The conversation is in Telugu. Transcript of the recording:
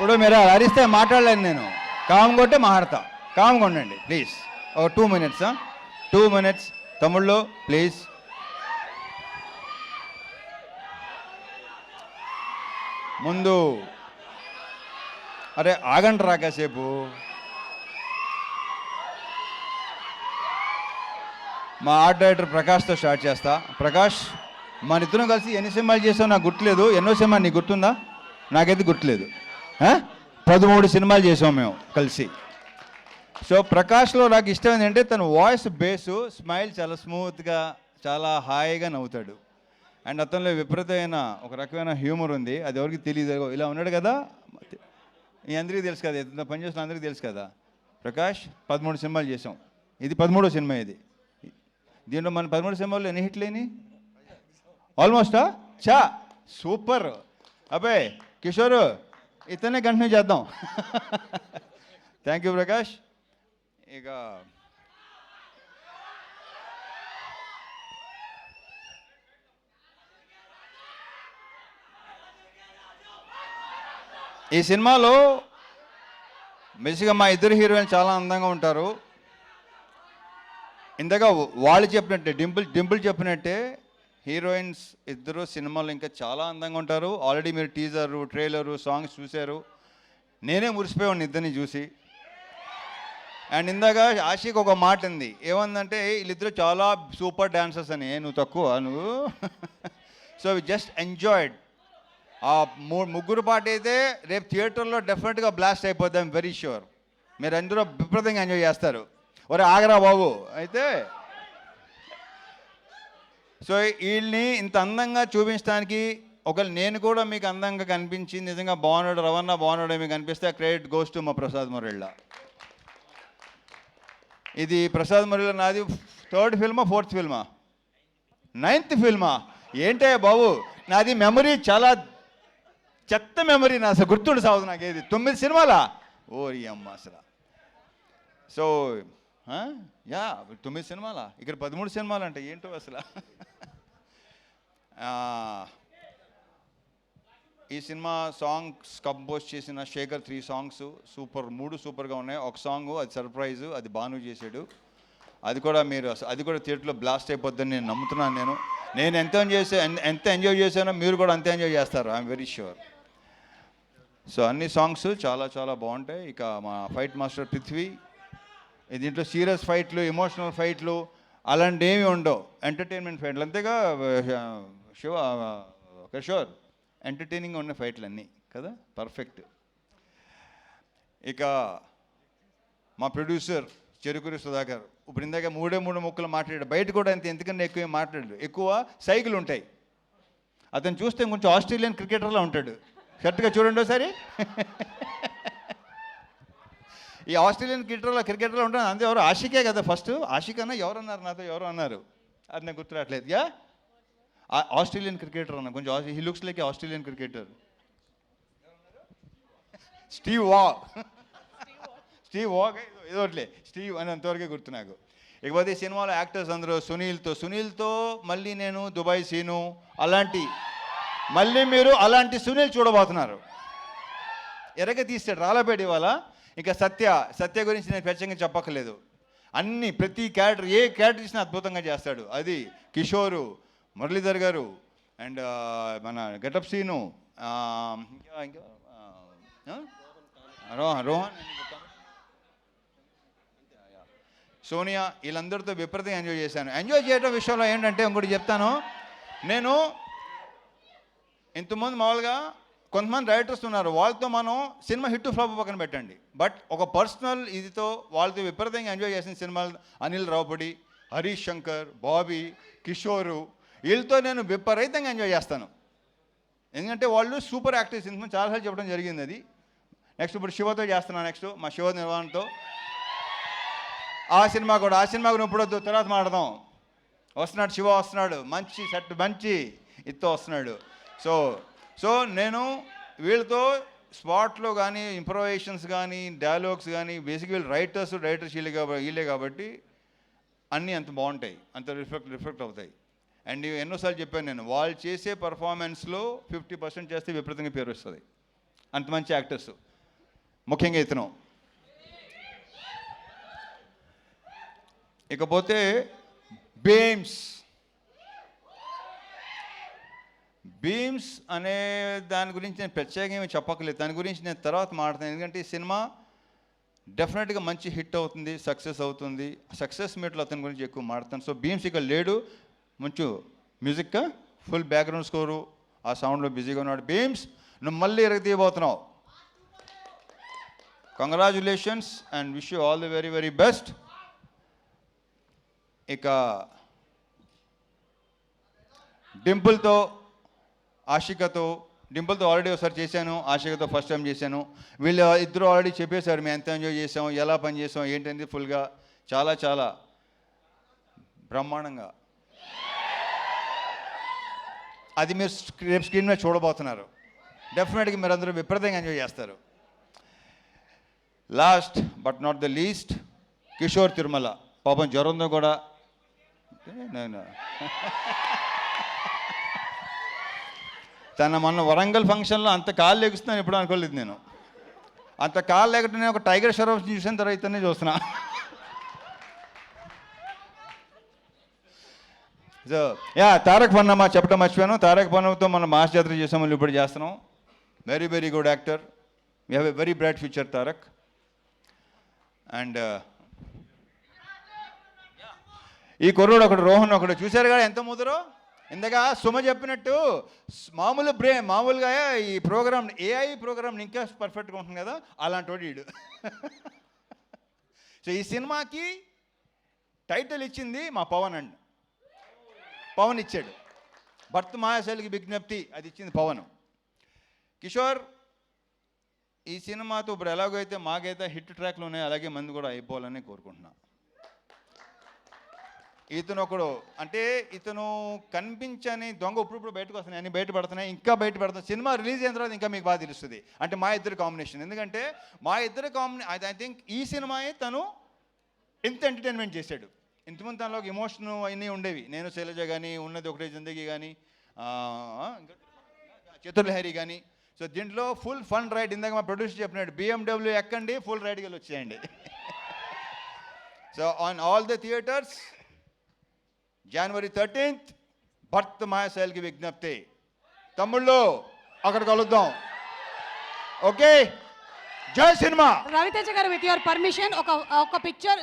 ఇప్పుడు మీరు అరిస్తే మాట్లాడలేను నేను. కామ్ కొట్టే మాట్లాడతా. కామ్గా ఉండండి ప్లీజ్. ఓ 2 minutes. 2 minutes తమ్ముళ్ళు ప్లీజ్. ముందు అరే ఆగండి రా కాసేపు. మా ఆర్ట్ డైరెక్టర్ ప్రకాష్తో స్టార్ట్ చేస్తా. ప్రకాష్, మన ఇద్దరం కలిసి ఎన్ని సినిమాలు చేసావు నాకు గుర్తులేదు. ఎన్నో సినిమా నీకు గుర్తుందా? నాకైతే గుర్తులేదు. 13 సినిమాలు చేసాం మేము కలిసి. సో ప్రకాష్లో నాకు ఇష్టం ఏంటంటే తన వాయిస్ బేసు, స్మైల్ చాలా స్మూత్గా, చాలా హాయిగా నవ్వుతాడు. అండ్ అతనిలో విపరీతమైన ఒక రకమైన హ్యూమర్ ఉంది. అది ఎవరికి తెలియదు. ఇలా ఉన్నాడు కదా, ఈ అందరికీ తెలుసు కదా, ఎంత పనిచేస్తున్న అందరికీ తెలుసు కదా. ప్రకాష్ 13 సినిమాలు చేసాం. ఇది 13వ సినిమా. ఇది దీంట్లో మన 13 సినిమాల్లో ఎన్ని హిట్లు అయినాయి? ఆల్మోస్టా చా సూపర్. అబ్బాయి కిషోరు ఇతనే కంటిన్యూ చేద్దాం. Thank you Prakash. ఇక ఈ సినిమాలో బేసిక్గా మా ఇద్దరు హీరోయిన్ చాలా అందంగా ఉంటారు. ఇందాక వాళ్ళు చెప్పినట్టే, డింపుల్ చెప్పినట్టే హీరోయిన్స్ ఇద్దరు సినిమాలో ఇంకా చాలా అందంగా ఉంటారు. ఆల్రెడీ మీరు టీజరు, ట్రైలరు, సాంగ్స్ చూశారు. నేనే మురిసిపోయాను ఇద్దరిని చూసి. అండ్ ఇందాక ఆషిక్ ఒక మాట ఉంది, ఏమందంటే వీళ్ళిద్దరు చాలా సూపర్ డాన్సర్స్ అని. నువ్వు తక్కువ నువ్వు. So we just enjoyed. ఆ ముగ్గురు పాట అయితే రేపు థియేటర్లో డెఫినెట్గా బ్లాస్ట్ అయిపోద్ది. I'm very sure. మీరు అందరూ విపరీతంగా ఎంజాయ్ చేస్తారు. ఒరే ఆగరా బాబు. అయితే సో వీళ్ళని ఇంత అందంగా చూపించడానికి ఒకవేళ నేను కూడా మీకు అందంగా కనిపించి నిజంగా బాగున్నాడు, రవణ బాగున్నాడు మీకు అనిపిస్తే ఆ క్రెడిట్ గోస్ టు మా ప్రసాద్ మురళి. ఇది ప్రసాద్ మురళి నాది 3rd ఫిల్మా 4th ఫిల్మా 9th ఫిల్మా ఏంటే బాబు. నాది మెమరీ చాలా చెత్త మెమరీ. నా అసలు గుర్తుండి సాగుదు నాకు. ఏది 9 సినిమాలా? ఓ అమ్మ అసలు. సో యా 9 సినిమాలా, ఇక్కడ 13 సినిమాలు అంటే ఏంటో అసలు. ఈ సినిమా సాంగ్స్ కంపోజ్ చేసిన శేఖర్ 3 సాంగ్స్ సూపర్, 3 సూపర్గా ఉన్నాయి. ఒక సాంగ్ అది సర్ప్రైజు, అది భాను చేశాడు. అది కూడా మీరు అది కూడా థియేటర్లో బ్లాస్ట్ అయిపోద్దని నేను నమ్ముతున్నాను. నేను ఎంత ఎంజాయ్ చేశానో మీరు కూడా అంతే ఎంజాయ్ చేస్తారు. I'm very sure. సో అన్ని సాంగ్స్ చాలా చాలా బాగుంటాయి. ఇక మా ఫైట్ మాస్టర్ పృథ్వీ, దీంట్లో సీరియస్ ఫైట్లు, ఎమోషనల్ ఫైట్లు అలాంటివి ఏమి ఉండవు. ఎంటర్టైన్మెంట్ ఫైట్లు అంతేగా కిషోర్. ఎంటర్టైనింగ్గా ఉన్న ఫైట్లు అన్నీ కదా, పర్ఫెక్ట్. ఇక మా ప్రొడ్యూసర్ చెరుకూరి సుధాకర్ ఇప్పుడు ఇందాక 3 ముక్కలు మాట్లాడాడు. బయట కూడా ఎందుకన్నా ఎక్కువ మాట్లాడాడు. ఎక్కువ సైకిల్ ఉంటాయి. అతను చూస్తే కొంచెం ఆస్ట్రేలియన్ క్రికెటర్లా ఉంటాడు. కరెక్ట్గా చూడండి ఒకసారి. ఈ ఆస్ట్రేలియన్ క్రికెటర్లో ఉంటాడు. అంతే. ఎవరు? ఆషికే కదా ఫస్ట్. ఆషిక్ అన్న ఎవరన్నారు నాతో, ఎవరు అన్నారు, అది నాకు గుర్తు రావట్లేదు. ఆస్ట్రేలియన్ క్రికెటర్ అన్న, కొంచెం he looks like Australian cricketer. Steve Waugh ఏదోట్లే, స్టీవ్ అని అంతవరకే గుర్తు నాకు. ఇకపోతే ఈ సినిమాలో యాక్టర్స్ అందరూ సునీల్తో మళ్ళీ నేను దుబాయ్ సీను అలాంటి, మళ్ళీ మీరు అలాంటి సునీల్ చూడబోతున్నారు. ఎరగ తీస్తాడు రాళ్ళపేట ఇవాళ. ఇక సత్య గురించి నేను ప్రత్యేకంగా చెప్పక్కర్లేదు. ప్రతి క్యారెక్టర్, ఏ క్యారెక్టర్ ఇచ్చినా అద్భుతంగా చేస్తాడు. అది కిషోరు, మురళీధర్ గారు అండ్ మన గెటప్ సీను, రోహన్, సోనియా, వీళ్ళందరితో విపరీతంగా ఎంజాయ్ చేశాను. ఎంజాయ్ చేయడం విషయంలో ఏంటంటే ఇంకోటి చెప్తాను. నేను ఇంతకుముందు మామూలుగా కొంతమంది డైరెక్టర్స్ ఉన్నారు, వాళ్ళతో మనం సినిమా హిట్ ఫ్లాప్ పక్కన పెట్టండి, బట్ ఒక పర్సనల్ ఇదితో వాళ్ళతో విపరీతంగా ఎంజాయ్ చేసిన సినిమాలు అనిల్ రావుపూడి, హరీష్ శంకర్, బాబీ, కిషోరు, వీళ్ళతో నేను విపరీతంగా ఎంజాయ్ చేస్తాను. ఎందుకంటే వాళ్ళు సూపర్ యాక్టర్స్. ఇంతకుముందు చాలాసార్లు చెప్పడం జరిగింది అది. నెక్స్ట్ ఇప్పుడు శివతో చేస్తున్నాను. నెక్స్ట్ మా శివ నిర్వహణతో ఆ సినిమా కూడా ఇప్పుడు వద్దు, తర్వాత మాట్లాడదాం. వస్తున్నాడు శివ, వస్తున్నాడు. మంచి సెట్, మంచి ఇత్తో వస్తున్నాడు. సో నేను వీళ్ళతో స్పాట్లో కానీ ఇంప్రొవైజేషన్స్ కానీ డైలాగ్స్ కానీ బేసిక్గా వీళ్ళు రైటర్స్ వీళ్ళే కాబట్టి అన్నీ అంత బాగుంటాయి, అంత రిఫ్లెక్ట్ అవుతాయి. అండ్ ఎన్నోసార్లు చెప్పాను నేను, వాళ్ళు చేసే పర్ఫార్మెన్స్లో 50% చేస్తే విపరీతంగా పేరు వస్తుంది. అంత మంచి యాక్టర్స్. ముఖ్యంగా ఇతను. ఇకపోతే బీమ్స్ అనే దాని గురించి నేను ప్రత్యేకంగా చెప్పక్కర్లేదు, దాని గురించి నేను తర్వాత మాట్లాడతాను. ఎందుకంటే ఈ సినిమా డెఫినెట్గా మంచి హిట్ అవుతుంది, సక్సెస్ అవుతుంది. సక్సెస్ మీట్లో అతని గురించి ఎక్కువ మాట్లాడతాను. సో బీమ్స్ ఇక లేడు, మంచి మ్యూజిక్గా ఫుల్ బ్యాక్గ్రౌండ్ స్కోరు, ఆ సౌండ్లో బిజీగా ఉన్నాడు. బీమ్స్, నువ్వు మళ్ళీ ఎరగతీయబోతున్నావు. Congratulations and wish you all the very very best. ఇక డింపుల్తో ఆల్రెడీ ఒకసారి చేశాను, ఆషికతో ఫస్ట్ టైం చేశాను. వీళ్ళు ఇద్దరు ఆల్రెడీ చెప్పేశారు మేము ఎంత ఎంజాయ్ చేసాం, ఎలా పని చేసాం ఏంటంటే ఫుల్గా చాలా చాలా బ్రహ్మాండంగా. అది మీరు రేపు స్క్రీన్ మీద చూడబోతున్నారు. డెఫినెట్గా మీరు అందరూ విపరీతంగా ఎంజాయ్ చేస్తారు. Last but not the least, Kishore Tirumala. పాపం జ్వరంతో కూడా నేను తన మొన్న వరంగల్ ఫంక్షన్లో అంత కాళ్ళు లెగుస్తున్నాను ఎప్పుడు అనుకోలేదు నేను. అంత కాళ్ళు లేకపోతే నేను ఒక టైగర్ షరఫ్ చూసిన తర్వాతనే చూస్తున్నా. సో తారక్ పన్నమ్మ చెప్పడం మర్చిపోయాను. తారక్ పన్నమ్మతో మనం మాస్ జాతర చేసాము, మళ్ళీ ఇప్పుడు చేస్తున్నాం. Very very good actor, we have a very bright future Tarak. And ఈ కుర్రోడు ఒకడు, రోహన్ ఒకడు చూశారు కదా ఎంత ముదరో. ఇందాక సుమ చెప్పినట్టు మామూలుగా ఈ ప్రోగ్రామ్ ఏఐ ప్రోగ్రామ్ ఇంకా పర్ఫెక్ట్గా ఉంటుంది కదా, అలాంటి వాడు వీడు. సో ఈ సినిమాకి టైటిల్ ఇచ్చింది మా పవన్ ఇచ్చాడు. భర్త మాయాశైలికి విజ్ఞప్తి, అది ఇచ్చింది పవన్. కిషోర్, ఈ సినిమాతో ఇప్పుడు ఎలాగైతే మాకైతే హిట్ ట్రాక్లు ఉన్నాయి, అలాగే మంది కూడా అయిపోవాలని కోరుకుంటున్నా. ఇతను కనిపించని దొంగ ఇప్పుడు బయటకు వస్తున్నాయి, అన్ని బయటపడుతున్నాయి, ఇంకా బయటపడుతున్నాయి. సినిమా రిలీజ్ అయిన తర్వాత ఇంకా మీకు బాగా తెలుస్తుంది. అంటే మా ఇద్దరు కాంబినేషన్, ఎందుకంటే మా ఇద్దరు ఐ థింక్ ఈ సినిమాయే తను ఎంత ఎంటర్టైన్మెంట్ చేశాడు. ఇంతమంది తనలో ఒక ఎమోషన్ అన్నీ ఉండేవి. నేను శైలజ కానీ, ఉన్నది ఒకటే జిందగీ కానీ, చతుర్లహరి కానీ. సో దీంట్లో ఫుల్ ఫన్ రైడ్. ఇందాక మా ప్రొడ్యూసర్ చెప్పినాడు, BMW ఎక్కండి, ఫుల్ రైడ్కి వెళ్ళి వచ్చేయండి. So on all the theatres January 13th, భర్త మాయాశైలికి విజ్ఞప్తి. తమ్ముళ్ళు అక్కడ కలుద్దాం. ఓకే, జై సినిమా. రవితేజ గారు, విత్ యువర్ పర్మిషన్ ఒక పిక్చర్